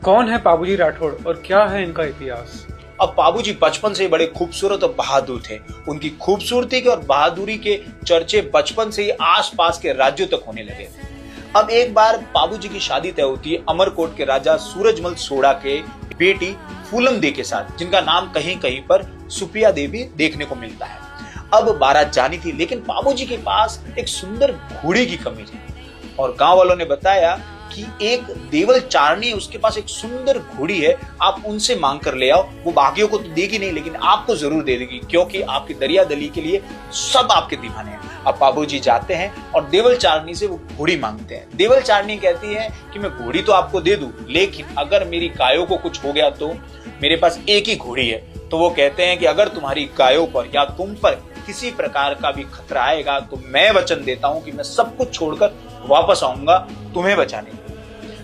कौन है बाबूजी राठौड़ और क्या है इनका इतिहास? अब बाबूजी बचपन से ही बड़े खूबसूरत और बहादुर थे। उनकी खूबसूरती के और बहादुरी के चर्चे बचपन से ही आसपास के राज्यों तक होने लगे। अब एक बार बाबूजी की शादी तय होती है अमरकोट के राजा सूरजमल सोढ़ा के बेटी फूलम दे के साथ, जिनका नाम कहीं कहीं पर सुप्रिया देवी देखने को मिलता है। अब बारात जानी थी, लेकिन बाबूजी के पास एक सुंदर घोड़ी की कमी थी और गांव वालों ने बताया कि एक देवल चारनी, उसके पास एक सुंदर घोड़ी है, आप उनसे मांग कर ले आओ। वो बाकियों को तो देगी नहीं, लेकिन आपको जरूर दे देगी, क्योंकि आपकी दरिया दली के लिए सब आपके दीवाने हैं। अब बाबूजी जाते हैं और देवल चारनी से वो घोड़ी मांगते हैं। देवल चारनी कहती है कि मैं घोड़ी तो आपको दे दूं, लेकिन अगर मेरी गायों को कुछ हो गया तो मेरे पास एक ही घोड़ी है। तो वो कहते हैं कि अगर तुम्हारी गायों पर या तुम पर किसी प्रकार का भी खतरा आएगा तो मैं वचन देता हूं कि मैं सब कुछ छोड़कर वापस आऊंगा तुम्हें बचाने।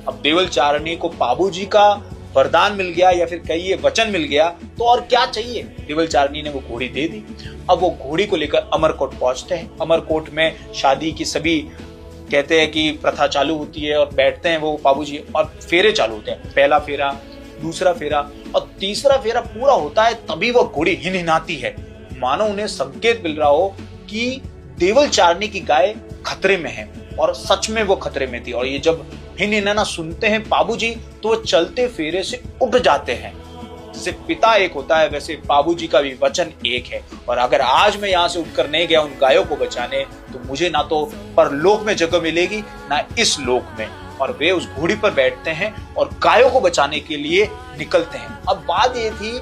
अब देवल चारनी को बाबूजी का वरदान मिल गया या फिर कहिए वचन मिल गया, तो और क्या चाहिए। देवल चारनी ने वो घोड़ी दे दी। अब वो घोड़ी को लेकर अमरकोट पहुंचते हैं। अमरकोट में शादी की सभी कहते हैं कि प्रथा चालू होती है और बैठते हैं वो बाबूजी और फेरे चालू होते हैं। पहला फेरा, दूसरा फेरा और तीसरा फेरा पूरा होता है, तभी वो घोड़ी हिनहिनाती है, मानो उन्हें संकेत मिल रहा हो कि देवल चारनी की गाय खतरे में है। और सच में वो खतरे में थी। और ये जब हिनहिनाना सुनते हैं बाबूजी, तो वो चलते फेरे से उठ जाते हैं। जैसे पिता एक होता है, वैसे बाबूजी का भी वचन एक है। और अगर आज मैं यहाँ से उठकर नहीं गया उन गायों को बचाने, तो मुझे ना तो परलोक में जगह मिलेगी ना इस लोक में। और वे उस घोड़ी पर बैठते हैं और गायों को बचाने के लिए निकलते हैं। अब बात ये थी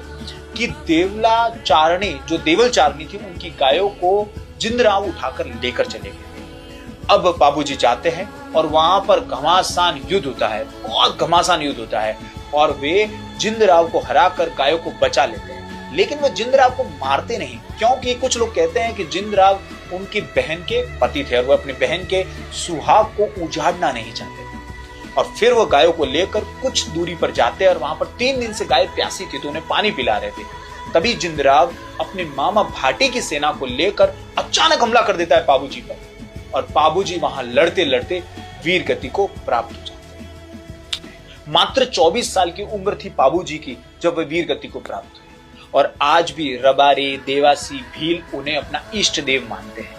कि देवला चारणी, जो देवल चारणी थी, उनकी गायों को जिंदराव उठाकर लेकर चले गए। अब बाबूजी जाते हैं और वहां पर घमासान युद्ध होता है, बहुत घमासान युद्ध होता है और वे जिंदराव को हराकर गायों को बचा लेते हैं। लेकिन वो जिंदराव को मारते नहीं, क्योंकि कुछ लोग कहते हैं कि जिंदराव उनकी बहन के पति थे और वो अपनी बहन के सुहाग को उजाड़ना नहीं चाहते। और फिर वो गायों को लेकर कुछ दूरी पर जाते हैं और वहां पर 3 दिन से गाय प्यासी थी, तो उन्हें पानी पिला रहे थे। तभी जिंदराव अपने मामा भाटी की सेना को लेकर अचानक हमला कर देता है बाबूजी पर और बाबूजी वहां लड़ते लड़ते वीर गति को प्राप्त हो जाते हैं। मात्र 24 साल की उम्र थी बाबूजी की जब वे वीर गति को प्राप्त हुए। और आज भी रबारी, देवासी, भील उन्हें अपना इष्ट देव मानते हैं।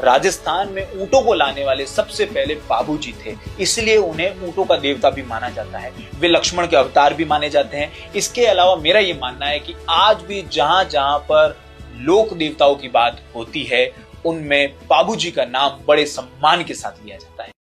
राजस्थान में ऊंटों को लाने वाले सबसे पहले बाबूजी थे, इसलिए उन्हें ऊंटों का देवता भी माना जाता है। वे लक्ष्मण के अवतार भी माने जाते हैं। इसके अलावा मेरा ये मानना है कि आज भी जहां जहां पर लोक देवताओं की बात होती है, उनमें बाबूजी का नाम बड़े सम्मान के साथ लिया जाता है।